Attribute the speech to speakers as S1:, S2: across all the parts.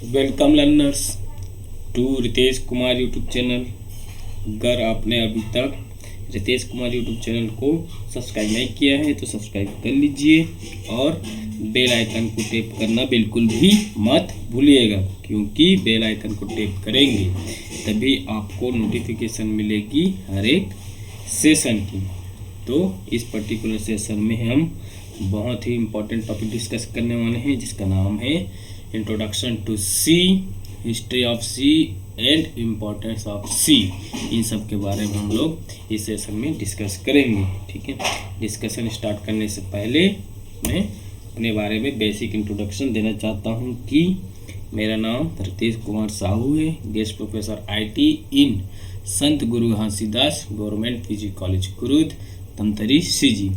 S1: Welcome learners to Ritesh Kumar YouTube channel. अगर आपने अभी तक रितेश कुमार यूट्यूब चैनल को सब्सक्राइब नहीं किया है तो सब्सक्राइब कर लीजिए और बेल आइकन को टैप करना बिल्कुल भी मत भूलिएगा, क्योंकि बेल आइकन को टैप करेंगे तभी आपको नोटिफिकेशन मिलेगी हर एक सेशन की। तो इस पर्टिकुलर सेशन में हम बहुत ही इम्पोर्टेंट टॉपिक डिस्कस करने वाले हैं, जिसका नाम है introduction to C, history of C and importance of C. इन सब के बारे में हम लोग इस सेशन में डिस्कस करेंगे। ठीक है, डिस्कशन स्टार्ट करने से पहले मैं अपने बारे में बेसिक इंट्रोडक्शन देना चाहता हूं कि मेरा नाम रितेश कुमार साहू है, guest professor IT in Sant Guru Ghasidas government PG college Kurud Dhamtari CG.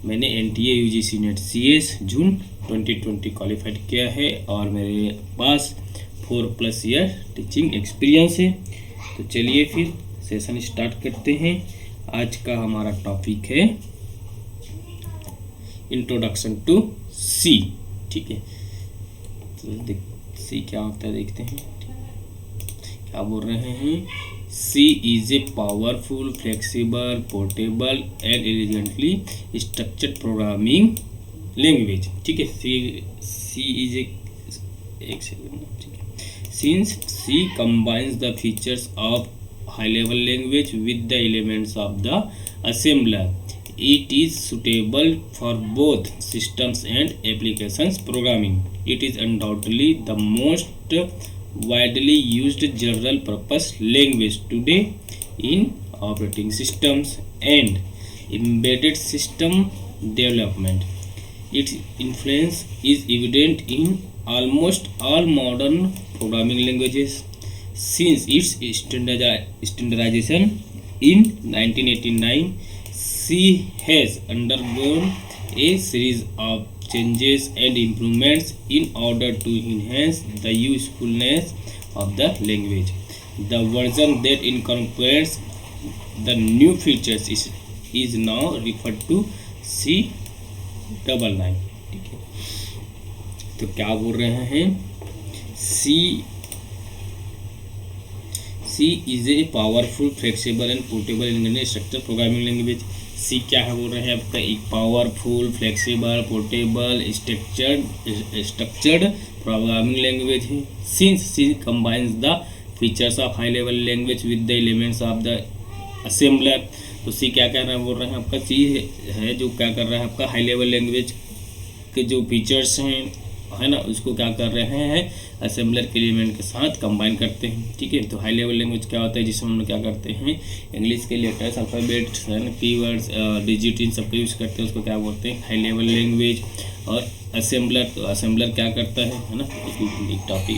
S1: मैंने NTA UGC NET CS June 2020 qualified किया है और मेरे पास 4+ ईयर टीचिंग एक्सपीरियंस है। तो चलिए फिर सेशन स्टार्ट करते हैं। आज का हमारा टॉपिक है इंट्रोडक्शन टू सी। ठीक है, तो सी क्या होता है देखते हैं। क्या बोल रहे हैं? C is a powerful, flexible, portable and elegantly structured programming language. ठीक है, सी इज एक सेकंड। ठीक है, since C combines the features of high level language with the elements of the assembler, it is suitable for both systems and applications programming. It is undoubtedly the most widely used general purpose language today in operating systems and embedded system development. Its influence is evident in almost all modern programming languages. Since its standardization in 1989, C has undergone a series of changes and improvements in order to enhance the usefulness of the language. The version that incorporates the new features is now referred to C99। ठीक है, तो क्या बोल रहे हैं? C is a powerful, flexible and portable internet structure programming language. C क्या है बोल रहे हैं आपका? एक powerful, flexible, portable, structured programming language है। Since C combines the features of high level language with the elements of the assembler. तो C क्या कर रहा है बोल रहे हैं आपका? सी है जो क्या कर रहा है आपका हाई लेवल लैंग्वेज के जो फीचर्स हैं, है ना, उसको क्या कर रहे हैं? असेंबलर के एलिमेंट के साथ कंबाइन करते हैं। ठीक है, तो हाई लेवल लैंग्वेज क्या होता है? जिसमें हम लोग क्या करते हैं? इंग्लिश के लेटर्स, अल्फ़ाबेट्स, कीवर्ड्स, डिजिट, इन सबका यूज़ करते हैं, उसको क्या बोलते हैं? High level language. और असेंबलर, तो असेंबलर क्या करता है ना, एक टॉपिक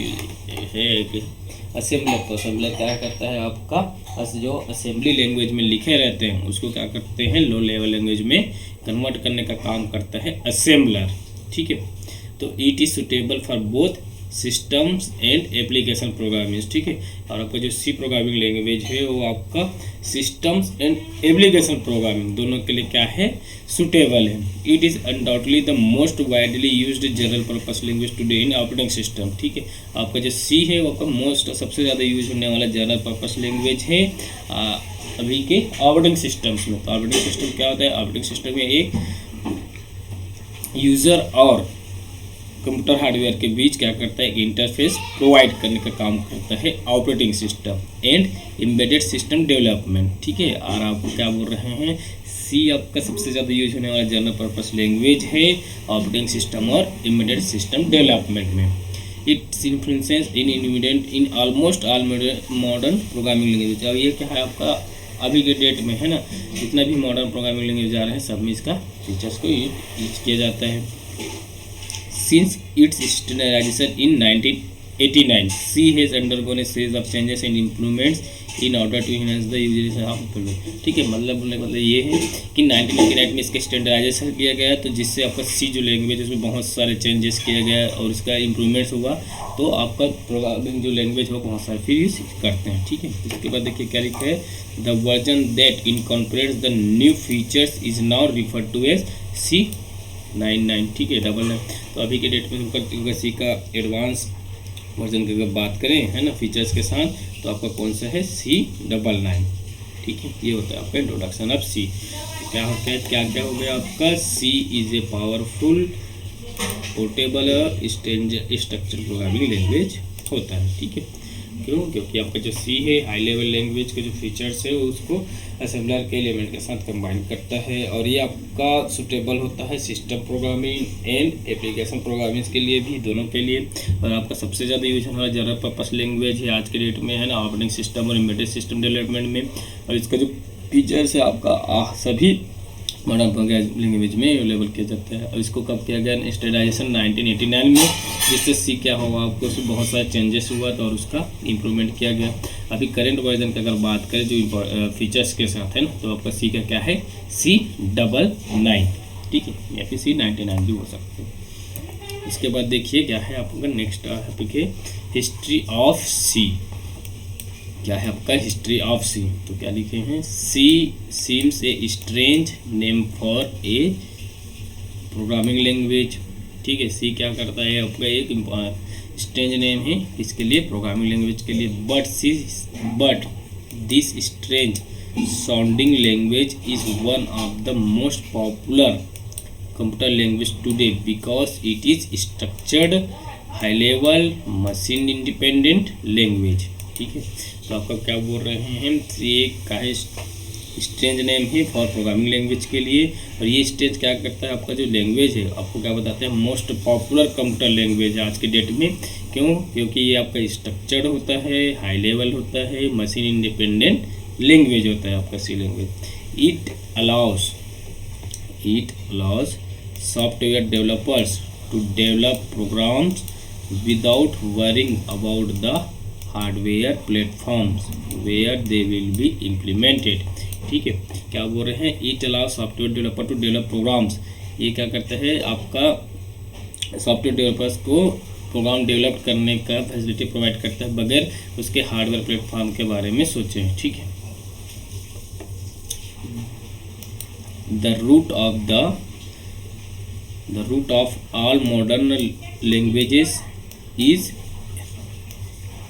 S1: है असेंबलर। तो असेंबलर क्या करता है आपका? जो असेंबली लैंग्वेज में लिखे रहते हैं उसको क्या करते हैं? लो लेवल लैंग्वेज में कन्वर्ट करने का काम करता है असेंबलर। ठीक है, तो it is suitable for both systems and application programming. ठीक है, और आपका जो सी प्रोग्रामिंग लैंग्वेज है वो आपका सिस्टम्स एंड एप्लीकेशन प्रोग्रामिंग दोनों के लिए क्या है? सुटेबल है। It is undoubtedly the most widely used general purpose language today in operating system. ठीक है, आपका जो सी है वो आपका मोस्ट सबसे ज़्यादा यूज होने वाला जनरल पर्पस लैंग्वेज है अभी के ऑपरेटिंग सिस्टम्स में। तो ऑपरेटिंग सिस्टम क्या होता है? ऑपरेटिंग सिस्टम में एक यूज़र और कंप्यूटर हार्डवेयर के बीच क्या करता है? इंटरफेस प्रोवाइड करने का काम करता है operating system and embedded system development. ठीक है, और आप क्या बोल रहे हैं? सी आपका सबसे ज़्यादा यूज होने वाला जनरल पर्पस लैंग्वेज है ऑपरेटिंग सिस्टम और एम्बेडेड सिस्टम डेवलपमेंट में। It's influences in immediate in almost all modern programming language. अब ये क्या है आपका? अभी के डेट में है ना, जितना भी मॉडर्न प्रोग्रामिंग लैंग्वेज आ रहे हैं सब में इसका फीचर्स को यूज किया जाता है। Since its standardization in 1989, C has undergone a series of changes and improvements in order to enhance the usability of। ठीक है, मतलब ये है कि 1989 में इसका स्टैंडर्डाइजेशन किया गया, तो जिससे आपका सी जो लैंग्वेज है उसमें बहुत सारे चेंजेस किया गया और उसका इम्प्रूवमेंट्स हुआ, तो आपका प्रोग्रामिंग जो लैंग्वेज हो बहुत सारे फिर यूज करते हैं। ठीक है, उसके बाद देखिए क्या लिखा है? The version that incorporates the new features is now referred to as C99। ठीक है, 99। तो अभी के डेट में उनका सी का एडवांस वर्जन की अगर बात करें, है ना, फीचर्स के साथ, तो आपका कौन सा है, C99। ठीक है, ये होता है आपका इंट्रोडक्शन ऑफ सी। क्या होता है, क्या क्या हो गया आपका, C is a powerful portable structure programming language होता है। ठीक है, क्यों, क्योंकि आपका जो सी है हाई लेवल लैंग्वेज के जो फीचर्स है उसको असेंबलर के एलिमेंट के साथ कंबाइन करता है, और ये आपका सुटेबल होता है system programming and application programming के लिए भी, दोनों के लिए। और आपका सबसे ज़्यादा यूज होने वाला जनरल पर्पस लैंग्वेज है आज के डेट में, है ना, ऑपरेटिंग सिस्टम और एम्बेडेड सिस्टम डेवलपमेंट में। और इसका जो फीचर्स है आपका सभी मॉडर्न लैंग्वेज में अवेलेबल किया जाता है। और इसको कब किया गया, स्टैंडर्डाइजेशन 1989 में, जिससे सी क्या हुआ आपको उसमें बहुत सारे चेंजेस हुआ था और उसका इम्प्रूवमेंट किया गया। अभी करंट वर्जन की अगर बात करें जो फीचर्स के साथ है ना, तो आपका सी का क्या है, C99। ठीक है, या फिर C99 भी हो सकते हैं। इसके बाद देखिए क्या है आपका नेक्स्ट टॉपिक है हिस्ट्री ऑफ सी। क्या है आपका हिस्ट्री ऑफ सी, तो क्या लिखे हैं, C seems a strange name for a programming language. ठीक है, सी क्या करता है आपका एक स्ट्रेंज नेम है इसके लिए, प्रोग्रामिंग लैंग्वेज के लिए। But this strange sounding language is one of the most popular computer language today because it is structured high level machine independent language. ठीक है, तो आपका क्या बोल रहे हैं, ये का है स्ट्रेंज नेम है फॉर प्रोग्रामिंग लैंग्वेज के लिए। और ये स्ट्रेंज क्या करता है, आपका जो लैंग्वेज है आपको क्या बताते हैं, मोस्ट पॉपुलर कंप्यूटर लैंग्वेज है आज के डेट में। क्यों, क्योंकि ये आपका स्ट्रक्चर्ड होता है, हाई लेवल होता है, मशीन इंडिपेंडेंट लैंग्वेज होता है आपका C language. It allows software developers to develop programs without worrying about the hardware platforms where they will be implemented. ठीक है, क्या बोल रहे हैं, it allow software developer to develop programs. ये क्या करता है, आपका सॉफ्टवेयर डेवलपर्स को प्रोग्राम डेवलप करने का फैसिलिटी प्रोवाइड करता है बगैर उसके हार्डवेयर प्लेटफॉर्म के बारे में सोचे। ठीक है, the root of all modern languages is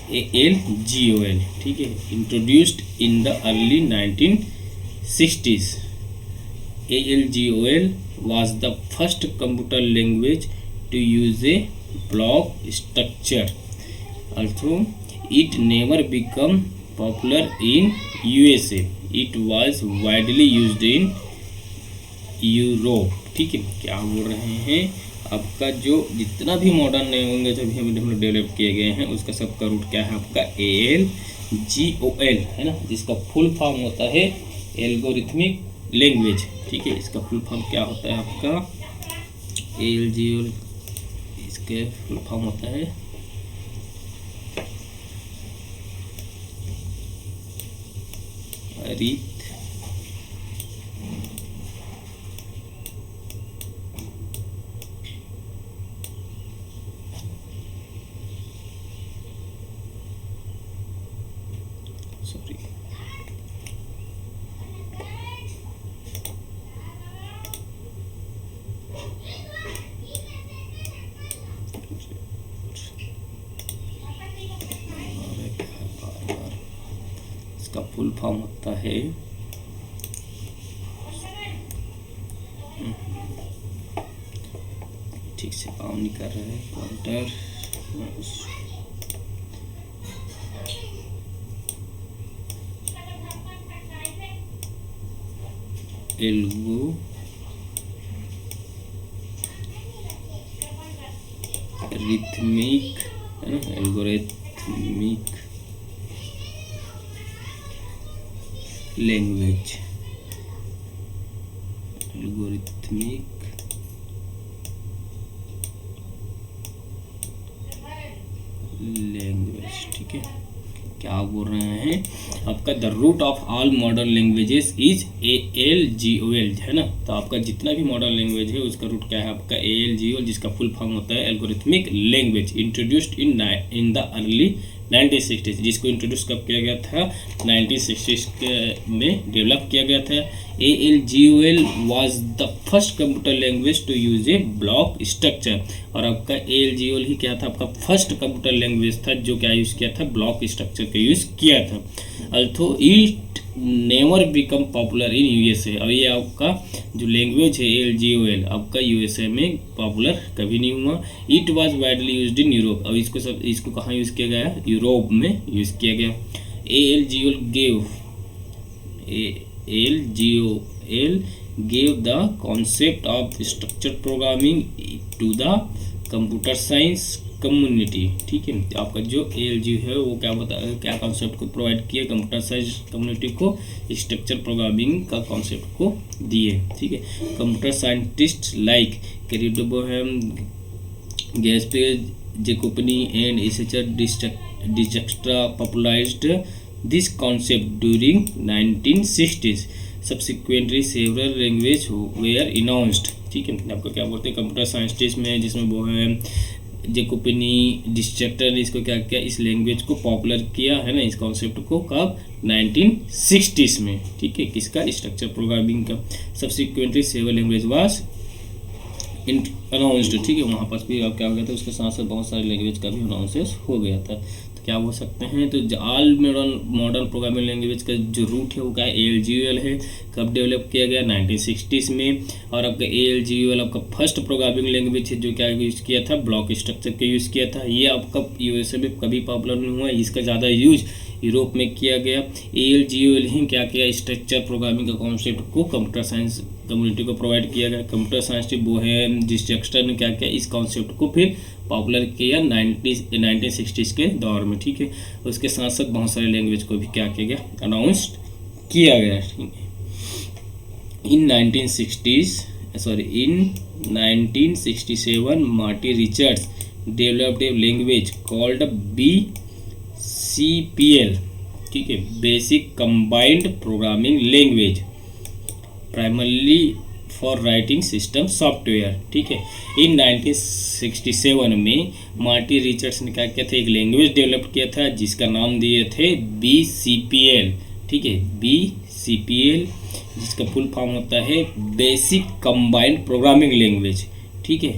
S1: ALGOL। ठीक है, introduced in the early 1960s। ALGOL was the first computer language to use a block structure. Also, it never became popular in USA. It was widely used in Europe। ठीक है, क्या बोल रहे हैं, आपका जो जितना भी मॉडर्न होंगे जो भी हम लोग डेवलप किए गए हैं उसका सबका रूट क्या है आपका ALGOL, है ना, जिसका फुल फॉर्म होता है एल्गोरिथमिक लैंग्वेज। ठीक है, इसका फुल फॉर्म क्या होता है आपका ALGOL, इसके फुल फॉर्म होता है इसका फुल फॉर्म होता है ठीक से काम नहीं कर रहा है काउंटर, एल्गोरिथमिक, है ना, एल्गोरिथमिक लैंग्वेज, एल्गोरिथमिक लैंग्वेज। ठीक है, क्या बोल रहे हैं आपका the root of all modern languages is ALGOL, है ना, तो आपका जितना भी मॉडर्न लैंग्वेज है उसका रूट क्या है आपका ALGOL, जिसका फुल फॉर्म होता है algorithmic language, introduced in the early 1960, जिसको इंट्रोड्यूस कब किया गया था, 1960 में डेवलप किया गया था। ALGOL was the first computer language to use a block structure, और आपका ALGOL ही क्या था, आपका फर्स्ट कंप्यूटर लैंग्वेज था जो क्या यूज़ किया था, ब्लॉक स्ट्रक्चर का यूज़ किया था। अल्थो it never become popular in USA, और ये आपका जो लैंग्वेज है ALGOL आपका USA में पॉपुलर कभी नहीं हुआ। It was widely used in Europe, और इसको कहाँ यूज़ किया गया, यूरोप में यूज़ किया गया। ALGOL gave the concept of structured programming to the computer science community, ठीक है। आपका जो ALGOL है वो क्या कॉन्सेप्ट को प्रोवाइड किया, कंप्यूटर साइंस कम्युनिटी को स्ट्रक्चर प्रोग्रामिंग का कॉन्सेप्ट को दिए, ठीक है। Computer scientist like Corrado Bohm, Giuseppe Jacopini and Edsger Dijkstra popularized this concept during 1960s। Subsequently several language were announced, ठीक है। आपको क्या बोलते हैं, कंप्यूटर साइंटिस्ट में जिसमें वो है जैकोबिनी, डिस्ट्रक्टर ने इसको क्या किया, इस लैंग्वेज को पॉपुलर किया है ना, इस कॉन्सेप्ट को कब, 1960s में, ठीक है। किसका, स्ट्रक्चर प्रोग्रामिंग का। Subsequently several language was announced, ठीक है। वहाँ पर भी अब क्या हो गया था, उसके साथ साथ बहुत सारे लैंग्वेज का भी अनाउंसेस हो गया था। तो क्या हो सकते हैं, तो ऑल मॉडर्न प्रोग्रामिंग लैंग्वेज का जो रूट है वो क्या है, ALGOL है। कब डेवलप किया गया, 1960s में। और आपका ALGOL आपका फर्स्ट प्रोग्रामिंग लैंग्वेज है जो क्या यूज़ किया था, ब्लॉक स्ट्रक्चर का यूज़ किया था। ये आपका USA में कभी पॉपुलर नहीं हुआ, इसका ज़्यादा यूज यूरोप में किया गया। ALGOL ही क्या किया, स्ट्रक्चर प्रोग्रामिंग का कॉन्सेप्ट को कंप्यूटर साइंस कम्युनिटी को प्रोवाइड किया गया। कंप्यूटर साइंस बोहेम डिस्ट्रक्टर ने क्या किया, इस कॉन्सेप्ट को फिर पॉपुलर किया 1960s के दौर में, ठीक है। उसके साथ साथ बहुत सारे लैंग्वेज को भी क्या किया गया, अनाउंस किया गया, ठीक है। In 1967 Martin Richards developed a language called BCPL, ठीक है, basic combined programming language, primarily for writing system software, ठीक है। इन 1967 में मार्टी रिचर्ड्स ने क्या किया था, एक लैंग्वेज डेवलप किया था जिसका नाम दिए थे BCPL, ठीक है। BCPL जिसका फुल फॉर्म होता है बेसिक कंबाइंड प्रोग्रामिंग लैंग्वेज, ठीक है।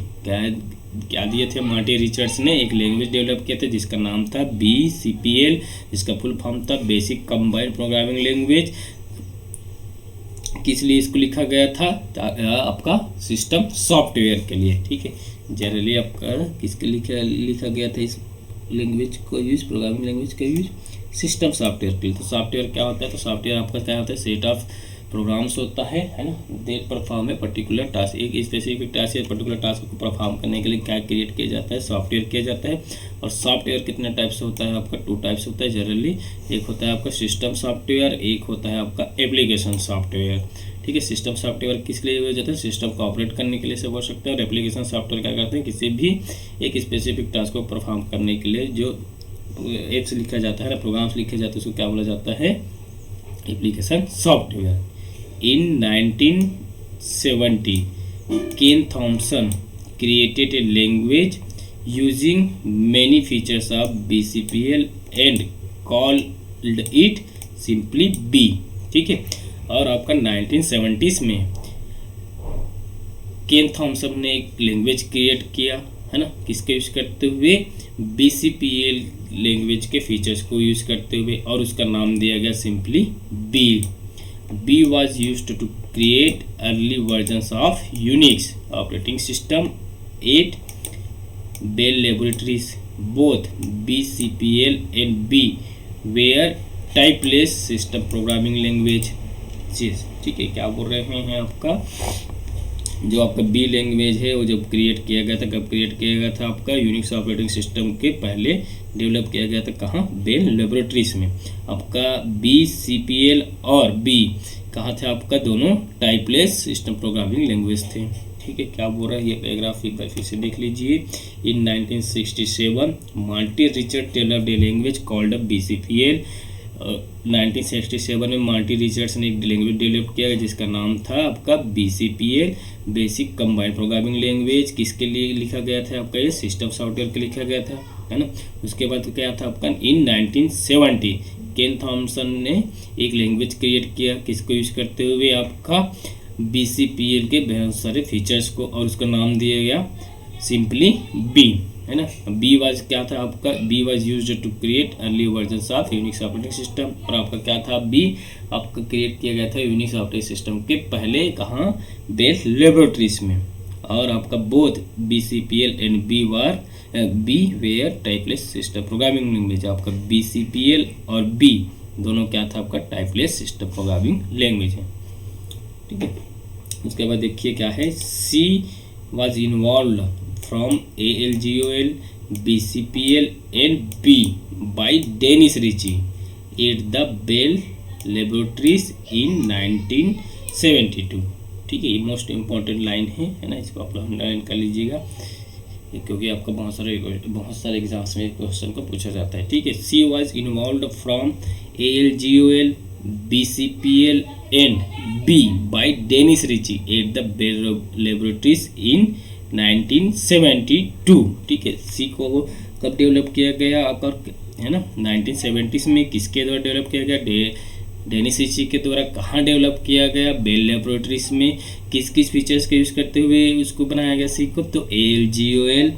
S1: क्या दिए थे, मार्टी रिचर्ड्स ने एक लैंग्वेज डेवलप किया था जिसका नाम था BCPL, जिसका फुल फॉर्म था बेसिक कंबाइंड प्रोग्रामिंग लैंग्वेज। किस लिए इसको लिखा गया था, आपका सिस्टम सॉफ्टवेयर के लिए, ठीक है। जनरली आपका किसके लिखा गया था इस लैंग्वेज को यूज, प्रोग्रामिंग लैंग्वेज का यूज सिस्टम सॉफ्टवेयर के लिए। तो सॉफ्टवेयर क्या होता है, तो सॉफ्टवेयर आपका क्या होता है, सेट ऑफ प्रोग्राम्स होता है ना, that perform a particular task, एक स्पेसिफिक टास्क या पर्टिकुलर टास्क को परफॉर्म करने के लिए क्या क्रिएट किया जाता है, सॉफ्टवेयर किया जाता है। और सॉफ्टवेयर कितने टाइप्स होता है, आपका 2 टाइप्स होता है जनरली। एक होता है आपका सिस्टम सॉफ्टवेयर, एक होता है आपका एप्लीकेशन सॉफ्टवेयर, ठीक है। सिस्टम सॉफ्टवेयर किस लिए यूज होता है, सिस्टम को ऑपरेट करने के लिए से हो सकता है। और एप्लीकेशन सॉफ्टवेयर क्या करते हैं, किसी भी एक स्पेसिफिक टास्क को परफॉर्म करने के लिए जो एप्स लिखा जाता है ना, प्रोग्राम्स लिखे जाते हैं, उसको क्या बोला जाता है, application software. In 1970, Ken Thompson created a language using many features of BCPL and called it simply B, ठीक है। और आपका 1970s में केन थॉमसन ने एक लैंग्वेज क्रिएट किया है ना, किसके यूज करते हुए, BCPL लैंग्वेज के फीचर्स को यूज करते हुए, और उसका नाम दिया गया simply B। B was used to create early versions of Unix operating system at Bell Laboratories. Both BCPL and B were typeless system programming languages, ठीक है। क्या बोल रहे हैं आपका, जो आपका B लैंग्वेज है वो जब क्रिएट किया गया था, कब क्रिएट किया गया था, आपका यूनिक्स ऑपरेटिंग सिस्टम के पहले डेवलप किया गया था, कहाँ, बेल लेबोरेटरीज में। आपका BCPL और B कहाँ थे, आपका दोनों टाइपलेस सिस्टम प्रोग्रामिंग लैंग्वेज थे, ठीक है। क्या बोल रहा है ये पैराग्राफ एक बार फिर से देख लीजिए। In 1967 Martin Richard developed a language called BCPL 1967 में मार्टी रिचर्ड्स ने एक लैंग्वेज डेवलप किया जिसका नाम था आपका BCPL, basic combined programming language. किसके लिए लिखा गया था आपका, ये सिस्टम सॉफ्टवेयर के लिखा गया था, है ना। उसके बाद क्या था आपका, इन 1970 केन थॉमसन ने एक लैंग्वेज क्रिएट किया, किसको यूज करते हुए, आपका BCPL के बहुत सारे फीचर्स को, और उसका नाम दिया गया सिंपली बी, है ना। बी वाज क्या था आपका, B was used to create early versions of Unix operating system. और आपका क्या था, बी आपका क्रिएट किया गया था यूनिक्स ऑपरेटिंग सिस्टम के पहले, कहाँ, बेल लेबोरेटरीज में। और आपका both BCPL and B were typeless system programming language. आपका BCPL और बी दोनों क्या था आपका, टाइपलेस सिस्टम प्रोग्रामिंग लैंग्वेज है, ठीक है। उसके बाद देखिए क्या है, C was involve from ALGOL, BCPL and B by Dennis Ritchie at the Bell Laboratories in 1972, ठीक है। ये मोस्ट इम्पॉर्टेंट लाइन है ना, इसको आप अंडरलाइन कर लीजिएगा क्योंकि आपका बहुत सारे एग्जाम्स में क्वेश्चन को पूछा जाता है, ठीक है। C was involve from ALGOL, BCPL and B by Dennis Ritchie at the Bell Laboratories in 1972, ठीक है। सी को कब डेवलप किया गया आपका, है ना, 1970s में। किसके द्वारा डेवलप किया गया, डेनिस रिची के द्वारा। कहाँ डेवलप किया गया, बेल लेबोरेटरीज में। किस किस फीचर्स का यूज़ करते हुए उसको बनाया गया सी को, तो ALGOL,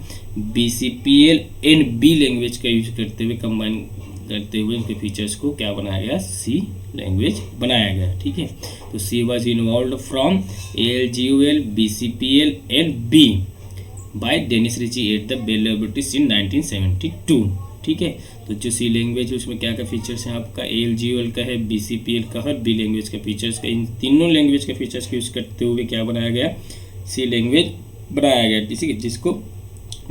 S1: BCPL and B language का यूज करते हुए, कंबाइन करते हुए उनके फीचर्स को क्या बनाया गया, सी लैंग्वेज बनाया गया, ठीक है। तो C was involve from ALGOL, BCPL and B by Dennis Ritchie at the Bell laboratories in 1972, ठीक है। तो जो सी लैंग्वेज है उसमें क्या क्या फीचर्स हैं आपका, ALGOL का है, BCPL का है, बी लैंग्वेज का फीचर्स का। इन तीनों लैंग्वेज के फीचर्स का यूज करते हुए क्या बनाया गया, सी लैंग्वेज बनाया गया, ठीक है, जिसको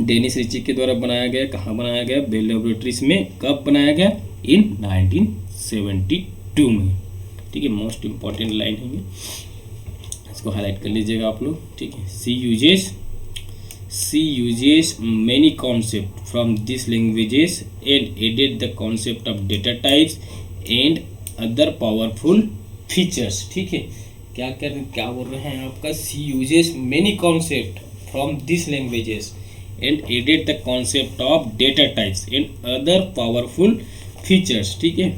S1: डेनिस रिची के द्वारा बनाया गया। कहाँ बनाया गया, बेल लेबोरेटरीज में। कब बनाया गया, इन 1972 में, ठीक है। मोस्ट इंपॉर्टेंट लाइन है, इसको हाईलाइट कर लीजिएगा आप लोग, ठीक है। सी uses many concepts from these languages and added the concept of data types and other powerful features, ठीक है। क्या बोल रहे हैं आपका, C uses many concepts from these languages and added the concept of data types and other powerful features, ठीक है।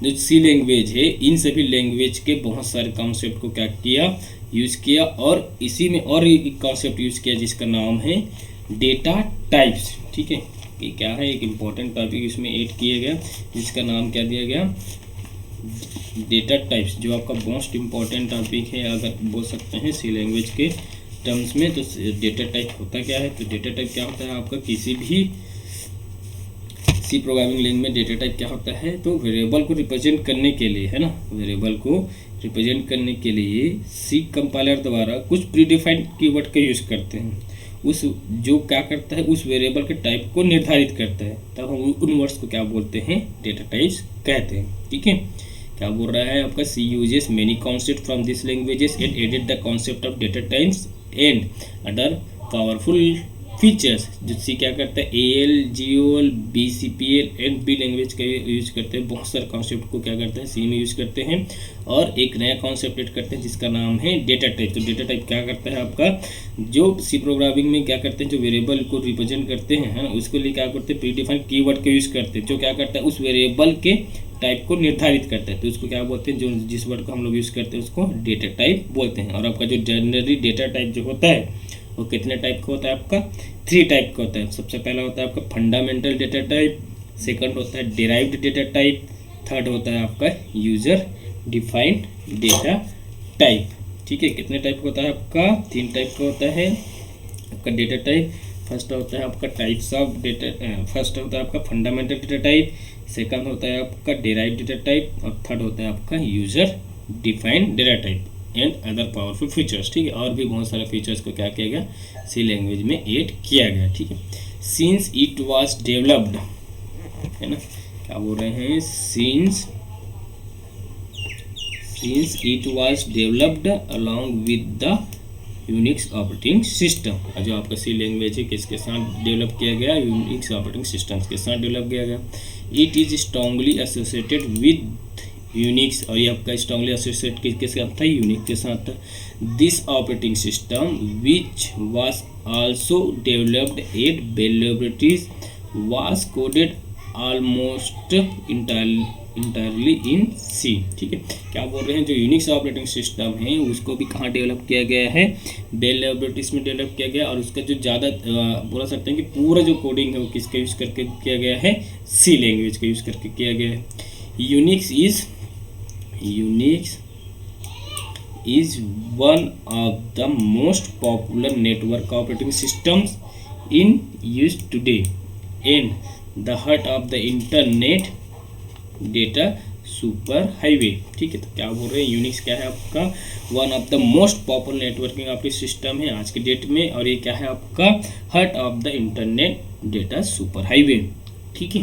S1: जो सी लैंग्वेज है, इन सभी लैंग्वेज के बहुत सारे कॉन्सेप्ट को क्या किया, यूज़ किया। और इसी में और एक कॉन्सेप्ट यूज़ किया जिसका नाम है डेटा टाइप्स, ठीक है। ये क्या है, एक इम्पॉर्टेंट टॉपिक इसमें ऐड किया गया जिसका नाम क्या दिया गया, डेटा टाइप्स, जो आपका मोस्ट इम्पॉर्टेंट टॉपिक है अगर बोल सकते हैं सी लैंग्वेज के टर्म्स में। तो डेटा टाइप होता क्या है, तो डेटा टाइप क्या होता है आपका, किसी भी सी प्रोग्रामिंग लैंग्वेज में डेटा टाइप क्या होता है, तो वेरिएबल को रिप्रेजेंट करने के लिए, है ना, वेरिएबल को रिप्रेजेंट करने के लिए सी कंपाइलर द्वारा कुछ प्रीडिफाइंड कीवर्ड का यूज़ करते हैं। उस जो क्या करता है, उस वेरिएबल के टाइप को निर्धारित करता है, तब हम उन वर्ड्स को क्या बोलते हैं, डेटा टाइप्स कहते हैं, ठीक है। क्या बोल रहा है आपका, C uses many concept from this languages and added the concept of data types and other powerful features. जो सी क्या करता है, ALGOL, BCPL and B language का यूज करते हैं, बहुत सारे कॉन्सेप्ट को क्या करते हैं, सी में यूज करते हैं। और एक नया कॉन्सेप्ट ऐड करते हैं जिसका नाम है डेटा टाइप। तो डेटा टाइप क्या करता है आपका, जो सी प्रोग्रामिंग में क्या करते हैं, जो वेरिएबल को रिप्रेजेंट करते हैं, है ना, उसके लिए क्या करते हैं, प्रीडिफाइंड कीवर्ड का यूज करते हैं, जो क्या करता है, उस वेरिएबल के टाइप को निर्धारित करता है। तो उसको क्या बोलते हैं, जो जिस वर्ड को हम लोग यूज़ करते हैं उसको डेटा टाइप बोलते हैं। और आपका जो जनरली डेटा टाइप जो होता है वो कितने टाइप का होता है आपका, 3 टाइप का होता है। सबसे पहला होता है आपका फंडामेंटल डेटा टाइप, सेकंड होता है डिराइव्ड डेटा टाइप, थर्ड होता है आपका यूजर डिफाइंड डेटा टाइप, ठीक है। कितने टाइप का होता है आपका, 3 टाइप का होता है आपका डेटा टाइप। फर्स्ट होता है आपका टाइप्स ऑफ डेटा, फर्स्ट होता है आपका फंडामेंटल डेटा टाइप, सेकंड होता है आपका डिराइव्ड डेटा टाइप और थर्ड होता है आपका user defined data type and other powerful features, ठीक है। और भी बहुत सारे फीचर्स को क्या किया गया, सी लैंग्वेज में ऐड किया गया, ठीक है। सिंस इट वाज डेवलप्ड, है ना, क्या बोल रहे हैं, since it was developed along with the Unix operating system. और जो आपका सी लैंग्वेज है किसके साथ डेवलप किया गया, यूनिक्स ऑपरेटिंग सिस्टम्स के साथ डेवलप किया गया। It is strongly associated with Unix, और ये आपका स्ट्रांगली एसोसिएट किसके साथ था, यूनिक्स के साथ था। This operating system which was also developed at Bell laboratories was coded almost entirely in C. ठीक है, क्या बोल रहे हैं, जो यूनिक्स ऑपरेटिंग सिस्टम है उसको भी कहाँ डेवलप किया गया है, बेल लैबोरेटरीज में डेवलप किया गया, और उसका जो ज़्यादा बोला सकते हैं कि पूरा जो कोडिंग है वो किसका यूज़ करके किया गया है, सी लैंग्वेज का यूज़ करके किया गया है। Unix is one of the most popular network operating systems in use today and the heart of the internet data super highway। ठीक है, तो क्या बोल रहे हैं, यूनिक्स क्या है आपका, one of the most popular networking operating system है आज के डेट में, और ये क्या है आपका heart of the internet data super highway. ठीक है,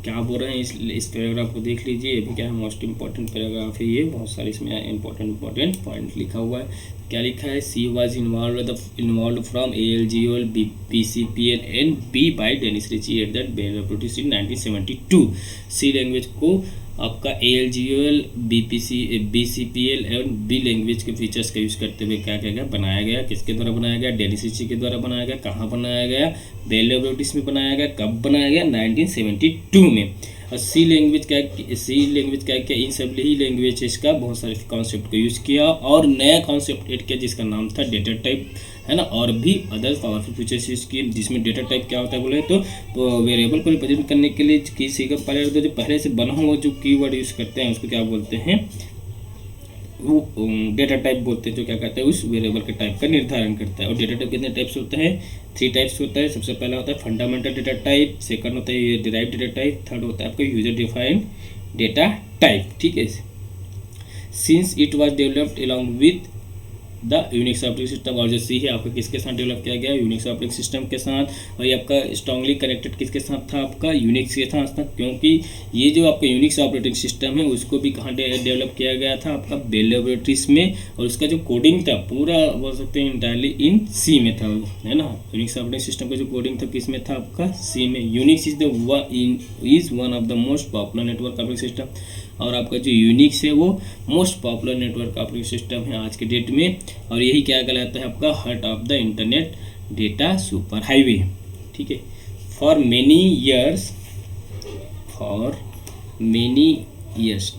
S1: क्या बोल रहे हैं, इस पैराग्राफ को देख लीजिए, ये भी क्या है मोस्ट इंपॉर्टेंट पैराग्राफ है, ये बहुत सारे इसमें इंपॉर्टेंट पॉइंट लिखा हुआ है। क्या लिखा है, C was involve from ALGOL BCPL and B by Dennis Ritchie at that Bell laboratories in 1972। C language को आपका ALGOL BCPL and B language के फीचर्स का यूज़ करते हुए क्या क्या बनाया गया, किसके द्वारा बनाया गया, डेनिस रिची के द्वारा बनाया गया। कहाँ बनाया गया, बेल लैबोरेटरीज में बनाया गया। कब बनाया गया, 1972 में। और सी लैंग्वेज क्या इन सब ही लैंग्वेजेस का बहुत सारे कॉन्सेप्ट को यूज़ किया और नया कॉन्सेप्ट एड किया जिसका नाम था डेटा टाइप, है ना, और भी अदर पावरफुल फीचर्स यूज़ किए, जिसमें डेटा टाइप क्या होता है बोले तो वेरिएबल को रिप्रेजेंट करने के लिए किसी का पहले से बना हुआ जो कीवर्ड यूज़ करते हैं उसको क्या बोलते हैं, वो डेटा टाइप बोलते हैं, जो क्या करता है उस वेरिएबल के टाइप का निर्धारण करता है। और डेटा टाइप कितने टाइप्स होता है, 3 टाइप्स होता है। सबसे पहला होता है फंडामेंटल डेटा टाइप, सेकंड होता है डिराइव्ड डेटा टाइप, थर्ड होता है आपका यूजर डिफाइंड डेटा टाइप। ठीक है, since it was developed along with the Unix operating system, और जो सी है आपका किसके साथ डेवलप किया गया, यूनिक्स ऑपरेटिंग सिस्टम के साथ। और ये आपका स्ट्रांगली कनेक्टेड किसके साथ था, आपका यूनिक्स के साथ था, क्योंकि ये जो आपका यूनिक्स ऑपरेटिंग सिस्टम है उसको भी कहाँ डेवलप किया गया था, आपका बेल लैबोरेटरीज में, और उसका जो कोडिंग था पूरा बोल सकते हैं इंटायरली इन सी में था, है ना। यूनिक्स ऑपरेटिंग सिस्टम का जो कोडिंग था किस में था, आपका सी में। Unix is one of the most popular network operating system, और आपका जो यूनिक्स है वो most popular network operating system है आज के डेट में, और यही क्या कहलाता है आपका heart of the internet data super highway. ठीक है, फॉर मेनी ईयर्स,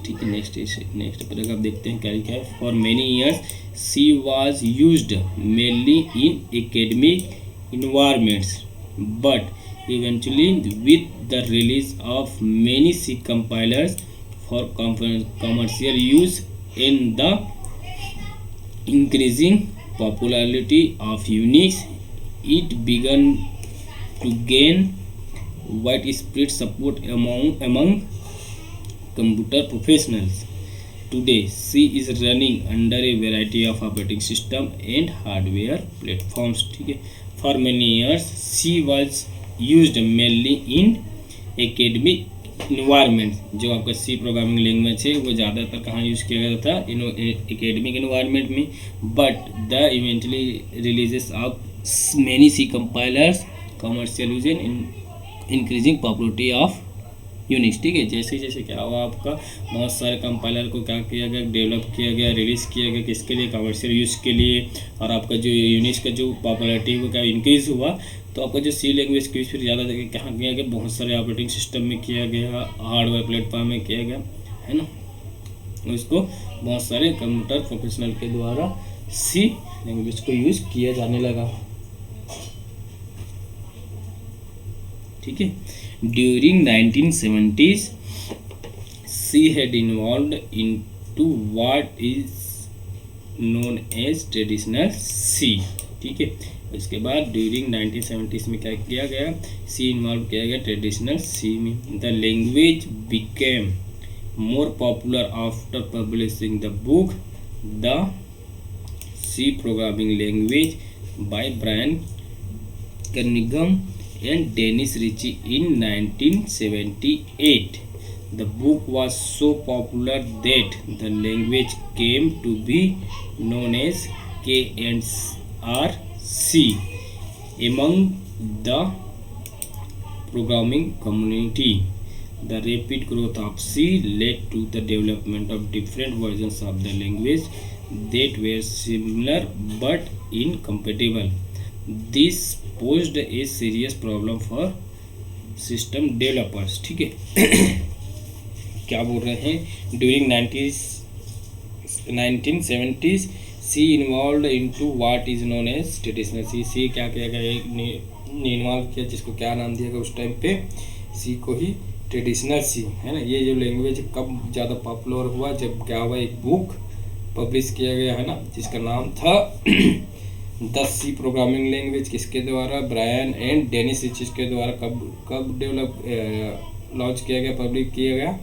S1: ठीक है, नेक्स्ट पैराग्राफ देखते हैं क्या लिखा है। For many years C was used mainly in academic environments, but eventually with the release of many C compilers for commercial use and the increasing popularity of Unix, it began to gain widespread support among computer professionals. Today, C is running under a variety of operating system and hardware platforms. ठीक है, for many years C was used mainly in academic environment. जो आपका सी programming language है वो ज़्यादातर कहाँ use किया गया था, एकेडमिक इन्वायरमेंट में, but the eventually releases of many C compilers commercial use and increasing popularity of Unix. ठीक है, जैसे जैसे क्या हुआ आपका बहुत सारे कंपाइलर को क्या किया गया, डेवलप किया गया, रिलीज़ किया गया, किसके लिए, कमर्शियल यूज़ के लिए, और आपका जो यूनिक्स का जो पॉपुलरिटी वो क्या इंक्रीज़ हुआ, तो आपका जो सी लैंग्वेज का यूज़ फिर ज़्यादा कहाँ किया गया, बहुत सारे ऑपरेटिंग सिस्टम में किया गया, हार्डवेयर प्लेटफॉर्म में किया गया, है ना। उसको बहुत सारे कंप्यूटर प्रोफेशनल के द्वारा सी लैंग्वेज को यूज़ किया जाने लगा। ठीक है, during 1970s C had involved into what is known as traditional C. ठीक है, इसके बाद ड्यूरिंग 1970s में क्या किया गया, सी इन्वॉल्व किया गया ट्रेडिशनल सी में। The language became more popular after publishing the book the C programming language by Brian Kernighan and Dennis Ritchie in 1978. The book was so popular that the language came to be known as K and R C among the programming community. The rapid growth of C led to the development of different versions of the language that were similar but incompatible. This posed a serious problem for system developers. ठीक है क्या बोल रहे हैं, during 1970s C involve into what is known as traditional C. C क्या किया गया, involve किया, जिसको क्या नाम दिया गया उस टाइम पे, सी को ही ट्रेडिशनल सी, है ना. ये जो लैंग्वेज कब ज़्यादा पॉपुलर हुआ, जब क्या हुआ, एक बुक पब्लिश किया गया, है ना, जिसका नाम था द सी प्रोग्रामिंग लैंग्वेज. किसके द्वारा, ब्रायन एंड डेनिस रिच के द्वारा. कब डेवलप लॉन्च किया गया, पब्लिक किया गया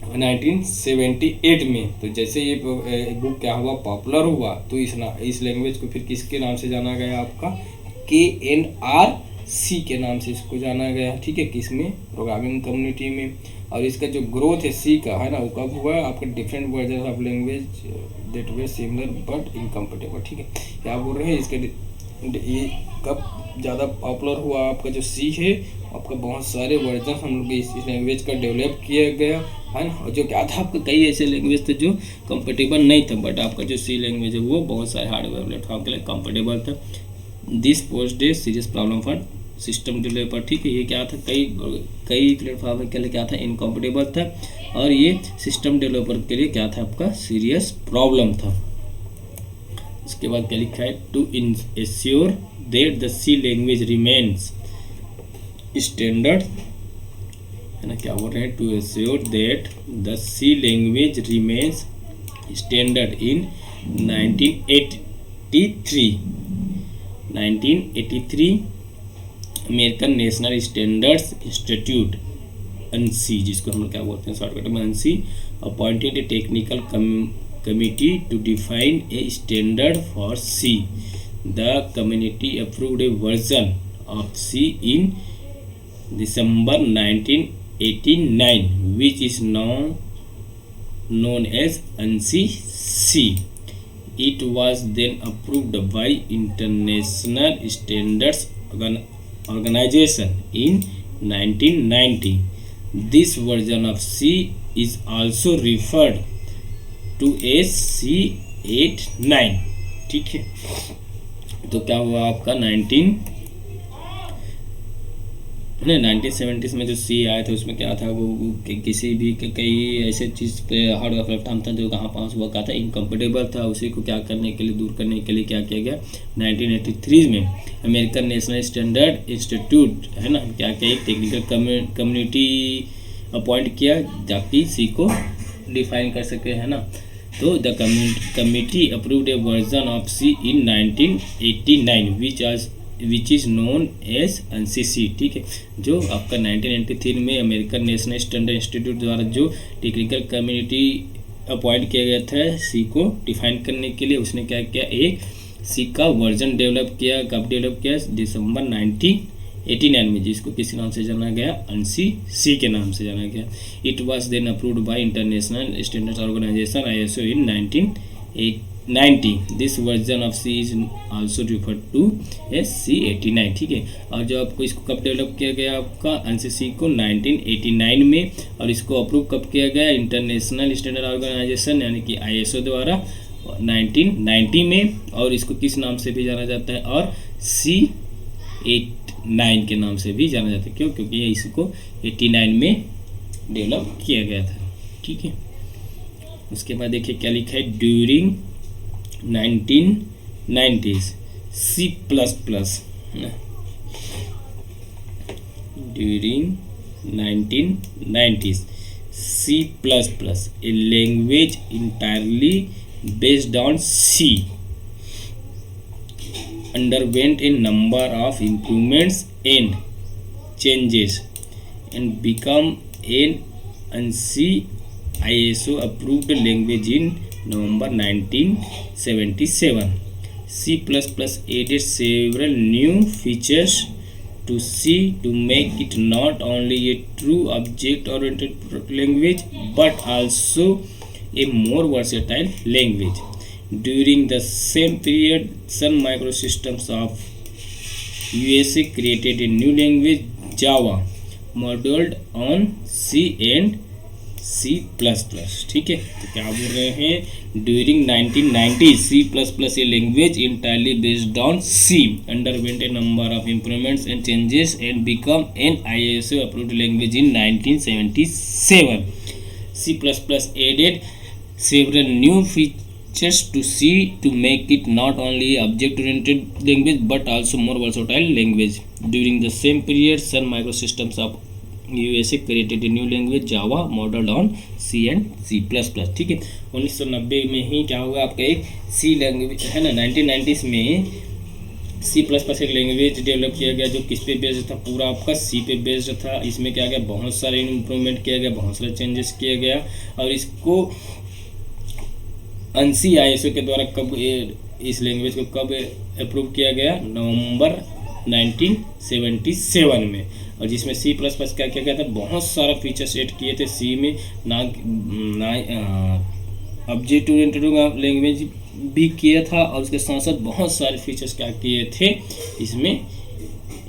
S1: 1978 में. तो जैसे ये बुक क्या हुआ, पॉपुलर हुआ, तो इस लैंग्वेज को फिर किसके नाम से जाना गया, आपका KNRC के नाम से इसको जाना गया. ठीक है, किसमें, प्रोग्रामिंग कम्युनिटी में. और इसका जो ग्रोथ है सी का, है ना, वो कब हुआ, आपका different version of language that way similar but incompatible. ठीक है, क्या बोल रहे हैं, इसके ये कब ज़्यादा पॉपुलर हुआ, आपका जो सी है, आपका बहुत सारे वर्जन हम लोग इस लैंग्वेज का डेवलप किया गया, है ना. और जो क्या था, आपका कई ऐसे लैंग्वेज थे जो कंपेटेबल नहीं था, बट आपका जो सी लैंग्वेज है वो बहुत सारे हार्डवेयर प्लेटफॉर्म के लिए कंपेटेबल था. This posed a serious problem for system developer. ठीक है, ये क्या था, कई प्लेटफॉर्म के लिए क्या था, इनकम्पेटेबल था, और ये सिस्टम डेवलपर के लिए क्या था, आपका सीरियस प्रॉब्लम था. उसके बाद क्या लिखा है, to assure that the C language remains standard, है ना, क्या बोल रहे हैं, to assure that the C language remains standard in 1983 American National Standards Institute ANSI, जिसको हम लोग क्या बोलते हैं शॉर्टकट में ANSI, appointed A technical committee to define a standard for C. The committee approved a version of C in December 1989, which is now known as ANSI C. It was then approved by International Standards Organization in 1990. This version of C is also referred to C89. ठीक है, तो क्या हुआ, आपका 1970s में जो सी आया था, उसमें क्या था, वो किसी भी कई ऐसे चीज़ पे हार्डवेयर प्लेटफॉर्म था जो कहाँ पास हुआ, क्या था, इनकम्पेटेबल था. उसी को क्या करने के लिए, दूर करने के लिए क्या किया गया, 1983 में अमेरिकन नेशनल स्टैंडर्ड इंस्टीट्यूट, है ना, क्या किया, एक टेक्निकल कम्युनिटी अपॉइंट किया ताकि सी को डिफाइन कर सके, है ना. तो the committee approved a version of C in 1989 which is known as ANSI C. ठीक है, जो आपका 1993 में अमेरिकन नेशनल स्टैंडर्ड इंस्टीट्यूट द्वारा जो टेक्निकल कम्युनिटी अपॉइंट किया गया था सी को डिफाइन करने के लिए, उसने क्या किया, एक सी का वर्जन डेवलप किया. कब डेवलप किया, दिसंबर 1989 में, जिसको किस नाम से जाना गया, ANSI C के नाम से जाना गया. It was then approved by International Standards Organization ISO in 1990. This version of C is also referred to as C89. ठीक है, और जो आपको इसको कब डेवलप किया गया, आपका ANSI C को 1989 में, और इसको अप्रूव कब किया गया, इंटरनेशनल स्टैंडर्ड ऑर्गेनाइजेशन यानी कि ISO द्वारा 1990 में, और इसको किस नाम से भी जाना जाता है, और C89 के नाम से भी जाना जाता है. क्यों, क्योंकि ये इसको 89 में डेवलप किया गया था. ठीक है, उसके बाद देखिए क्या लिखा है, during 1990s C++, during 1990s C++, a language entirely based on C, underwent a number of improvements and changes and become an ANSI ISO approved language in November 1977. C++ added several new features to C to make it not only a true object-oriented language but also a more versatile language. During the same period Sun Microsystems of USA created a new language Java modelled on C and C plus plus. ठीक है, तो क्या बोल रहे हैं, during 1990 C plus plus a language entirely based on C underwent a number of improvements and changes and become an ISO approved language in 1977। C plus plus added several new features to C to make it not only object-oriented language but also more versatile language. During the same period, Sun Microsystems of USA created a new language Java modeled on C and C++. ठीक है, 1990 में ही क्या होगा आपका एक C language है ना, 1990s में C++ एक लैंग्वेज डेवलप किया गया जो किस पे बेस्ड था, पूरा आपका C पे बेस्ड था। इसमें क्या गया, बहुत सारे इम्प्रूवमेंट किया गया, बहुत सारे चेंजेस किया गया और इसको ANSI ISO के द्वारा कब इस लैंग्वेज को कब अप्रूव किया गया, नवंबर 1977 में। और जिसमें C++ क्या किया गया था, बहुत सारा फीचर्स ऐड किए थे C में, ना ऑब्जेक्ट ओरिएंटेड लैंग्वेज भी किया था और उसके साथ साथ बहुत सारे फीचर्स क्या किए थे इसमें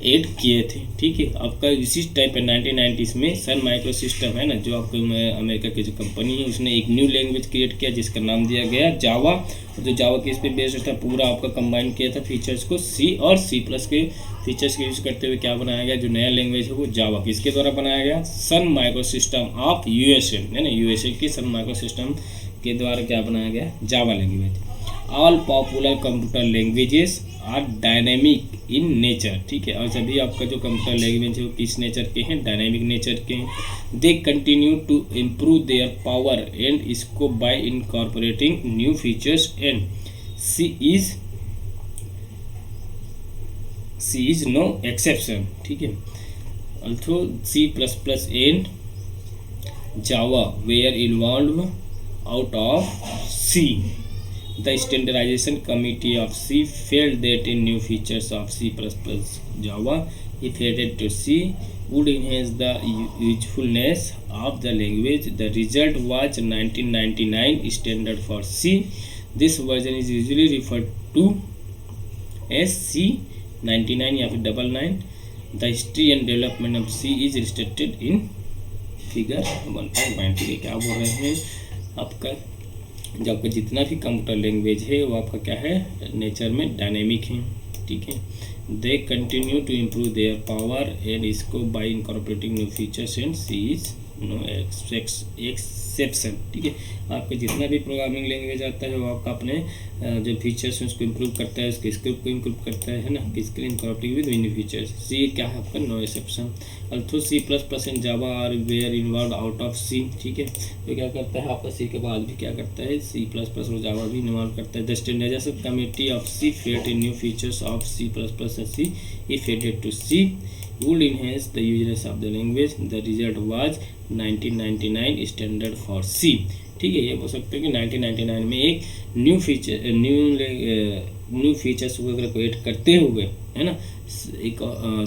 S1: ऐड किए थे। ठीक है, आपका इसी टाइप पे 1990s में सन माइक्रोसिस्टम है ना, जो आपको अमेरिका की जो कंपनी है, उसने एक न्यू लैंग्वेज क्रिएट किया जिसका नाम दिया गया जावा। और जो जावा किस पे बेस्ड था, पूरा आपका कंबाइन किया था फीचर्स को C और C+ के फीचर्स के यूज करते हुए क्या बनाया गया, जो नया लैंग्वेज है वो जावा किसके द्वारा बनाया गया, सन माइक्रोसिस्टम ऑफ USA है ना, USA की सन माइक्रोसिस्टम के द्वारा क्या बनाया गया, Java language. All popular computer languages are dynamic in nature. ठीक है, और सभी आपका जो कंप्यूटर लैंग्वेज है वो किस नेचर के हैं, डायनेमिक नेचर के हैं। They continue to improve their power and scope by incorporating new features and C is no exception. ठीक है, also C++ and Java were involve out of C. The standardization committee of C felt that in new features of C++ Java, if added to C, would enhance the usefulness of the language. The result was 1999 standard for C. This version is usually referred to as C99 या फिर 99. The history and development of C is restricted in figure 1.1. क्या बोल रहे हैं, आपका जो आपका जितना भी कंप्यूटर लैंग्वेज है वो आपका क्या है, नेचर में डायनेमिक है। ठीक है, they continue to improve their power and scope by incorporating new features and C is no exception. ठीक है, आपका जितना भी प्रोग्रामिंग लैंग्वेज आता है वो आपका अपने जो फीचर्स हैं उसको इम्प्रूव करता है, उसके स्कोप को इम्प्रूव करता है ना, किसके लिए, incorporating with new features. C क्या है आपका, no exception. Although C++ and Java are were involve out of C। ठीक है, तो क्या करता है आपका C के बाद भी क्या करता है, C++ और जावा भी इन्वॉल्व करता है। The standardization committee of C felt in new features of C++ and C if added to C would enhance the usefulness of the language. The result was 1999 standard for C. ठीक है, ये बोल सकते हो कि 1999 में एक न्यू फीचर्स वगैरह को ऐड करते हुए है ना, एक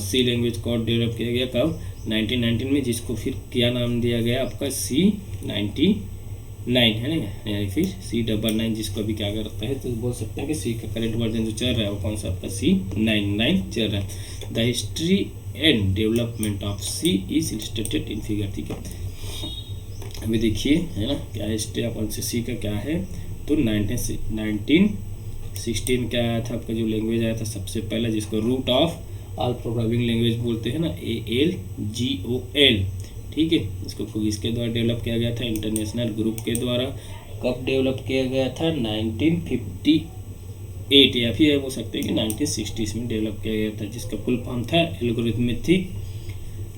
S1: C लैंग्वेज को डेवलप किया गया कब, 1919 में, जिसको फिर क्या नाम दिया गया आपका C99 है ना, या फिर C99, जिसको अभी क्या करता है, तो बोल सकते हैं कि C का करेंट वर्जन जो चल रहा है वो कौन सा आपका C99 चल रहा है। The history and development of C is illustrated in figure. ठीक है, अभी देखिए है ना, क्या हिस्ट्री अपन से C का क्या है, तो 1916 में क्या आया था आपका, जो लैंग्वेज आया था सबसे पहला, जिसको root of all programming language बोलते हैं ना, ALGOL। ठीक है, इसको किसके द्वारा डेवलप किया गया था, इंटरनेशनल ग्रुप के द्वारा। कब डेवलप किया गया था, 1958 या फिर हो सकते हैं कि 1960s में डेवलप किया गया था, जिसका फुल फॉर्म था एल्गोरिथमेटिक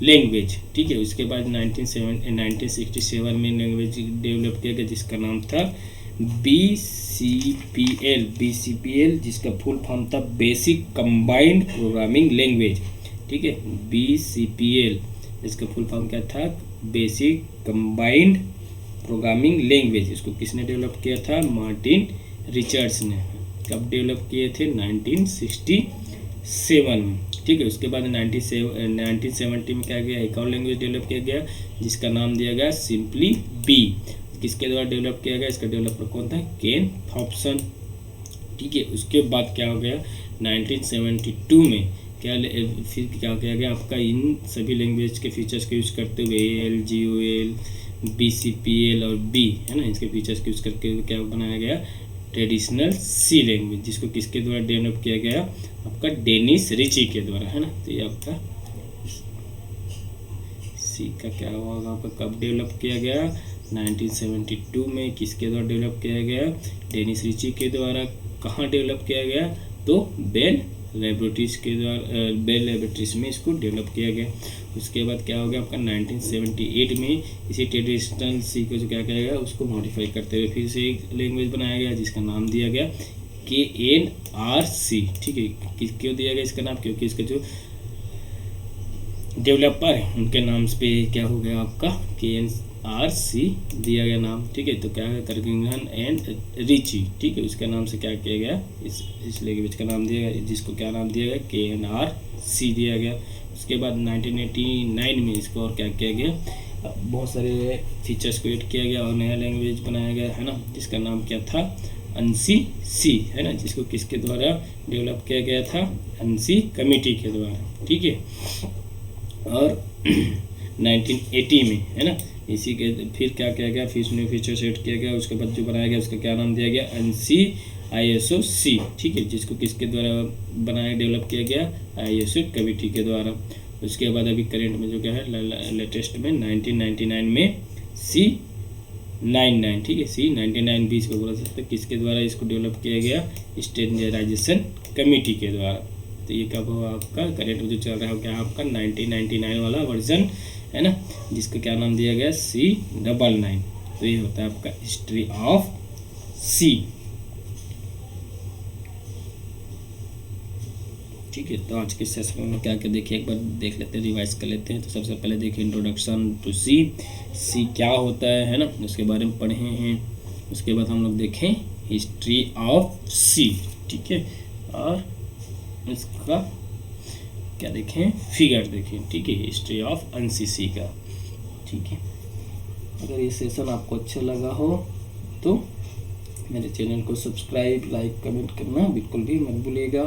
S1: लैंग्वेज। ठीक है, उसके बाद 1967 में लैंग्वेज डेवलप किया गया जिसका नाम था BCPL, जिसका फुल फॉर्म था बेसिक कंबाइंड प्रोग्रामिंग लैंग्वेज। ठीक है, BCPL, इसका फुल फॉर्म क्या था, बेसिक कंबाइंड प्रोग्रामिंग लैंग्वेज। इसको किसने डेवलप किया था, मार्टिन रिचर्ड्स ने। कब डेवलप किए थे, 1967 में। ठीक है, उसके बाद 1970 में क्या गया, एक और लैंग्वेज डेवलप किया गया जिसका नाम दिया गया सिंपली बी। किसके द्वारा डेवलप किया गया, इसका डेवलपर कौन था, केन थॉम्पसन। ठीक है। उसके बाद क्या हो गया 1972 में फिर क्या किया गया आपका, इन सभी लैंग्वेज के फीचर्स को यूज़ करते हुए AL, GOL, BCPL और B है ना, इसके फीचर्स को यूज़ करके क्या बनाया गया ट्रेडिशनल सी लैंग्वेज, जिसको किसके द्वारा डेवलप किया गया आपका डेनिस रिची के द्वारा है ना। तो ये आपका सी का क्या होगा आपका कब डेवलप किया गया 1972 में, किसके द्वारा डेवलप किया गया डेनिस रिची के द्वारा। कहाँ डेवलप किया गया तो बेल लेबोरेटरीज के द्वारा, बेल लेबोरेटरीज में इसको डेवलप किया गया। उसके बाद क्या हो गया आपका 1978 में इसी ट्रेडिशनल सी को जो क्या किया गया उसको मॉडिफाई करते हुए फिर से एक लैंग्वेज बनाया गया जिसका नाम दिया गया KNRC, ठीक है। क्यों दिया गया इसका नाम, क्योंकि इसका जो डेवलपर है उनके नाम पे क्या हो गया आपका KNRC दिया गया नाम, ठीक है। तो क्या है कर्गिंगन एंड रिची, ठीक है, उसके नाम से क्या किया गया इस लैंग्वेज का नाम दिया गया, जिसको क्या नाम दिया गया KNRC दिया गया। उसके बाद 1989 में इसको और क्या किया गया बहुत सारे फीचर्स को ऐड किया गया और नया लैंग्वेज बनाया गया है ना, जिसका नाम क्या था ANSI C है ना, जिसको किसके द्वारा डेवलप किया गया था ANSI कमेटी के द्वारा, ठीक है। और 1980 में है ना इसी के फिर क्या किया गया फिर न्यू फीचर सेट किया गया। उसके बाद जो बनाया गया उसका क्या नाम दिया गया ANSI ISO C, ठीक है, जिसको किसके द्वारा बनाया डेवलप किया गया ISO कमेटी के द्वारा। उसके बाद अभी करेंट में जो क्या है लेटेस्ट में 1999 में C99, ठीक है, C99 भी इसको बोला सकते हैं, किसके द्वारा इसको डेवलप किया गया स्टैंडर्डाइजेशन कमेटी के द्वारा। तो ये कब हुआ आपका करेंट जो चल रहा है क्या आपका 1999 वाला वर्जन है ना, जिसका क्या नाम दिया गया C99। तो ये होता है आपका हिस्ट्री ऑफ सी, ठीक है। तो आज के सेशन में क्या क्या देखिए एक बार देख लेते हैं, रिवाइज कर लेते हैं। तो सबसे पहले देखिए इंट्रोडक्शन टू सी क्या होता है ना, उसके बारे में पढ़े हैं। उसके बाद हम लोग देखें हिस्ट्री ऑफ सी, ठीक है, और इसका क्या देखें फिगर देखें, ठीक है, हिस्ट्री ऑफ ANSI C का, ठीक है। अगर ये सेशन आपको अच्छा लगा हो तो मेरे चैनल को सब्सक्राइब लाइक कमेंट करना बिल्कुल भी मत भूलिएगा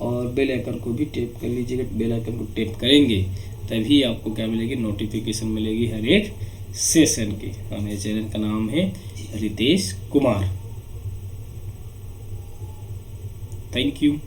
S1: और बेल आइकन को भी टैप कर लीजिएगा। बेल आइकन को टैप करेंगे तभी आपको क्या मिलेगी नोटिफिकेशन मिलेगी हर एक सेशन की। और मेरे चैनल का नाम है रितेश कुमार। Thank you.